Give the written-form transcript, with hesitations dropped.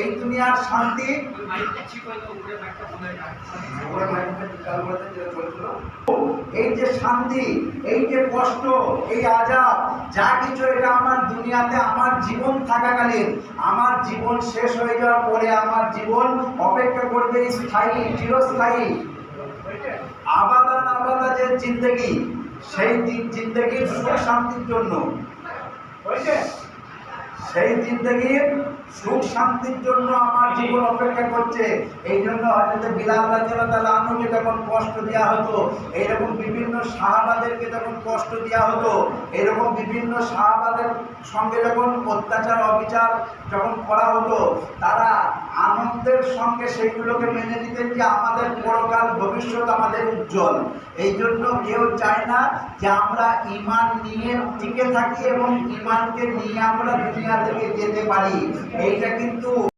এই দুনিয়ার শান্তি এই যে শান্তি, এই যে কষ্ট, এই আযাব যা কিছু, এটা আমার দুনিয়াতে আমার জীবন থাকাকালীন, আমার জীবন শেষ হয়ে যাওয়ার পরে আমার জীবন অপেক্ষা করবে স্থায়ী, চিরস্থায়ী, আবাদান আবাদা যে জিন্দেগি, সেই জিন্দেগির সুখ শান্তির জন্য, সেই জিন্দেগির সুখ শান্তির জন্য আমার জীবন অপেক্ষা করছে। এই জন্য হযরত বিলাল রাদিয়াল্লাহু আনহুকে যখন কষ্ট দেওয়া হতো, এইরকম বিভিন্ন সাহাবাদেরকে যখন কষ্ট দেওয়া হতো, এরকম বিভিন্ন সাহাবাদের সঙ্গে যখন অত্যাচার অবিচার যখন করা হতো, তারা আনন্দের সঙ্গে সেইগুলোকে মেনে নিতেন যে আমাদের পরকাল ভবিষ্যৎ আমাদের উজ্জ্বল। এই জন্য কেউ চায় না যে আমরা ঈমান নিয়ে টিকে থাকি এবং ঈমানকে নিয়ে আমরা দুনিয়া থেকে যেতে পারি। এইটা কিন্তু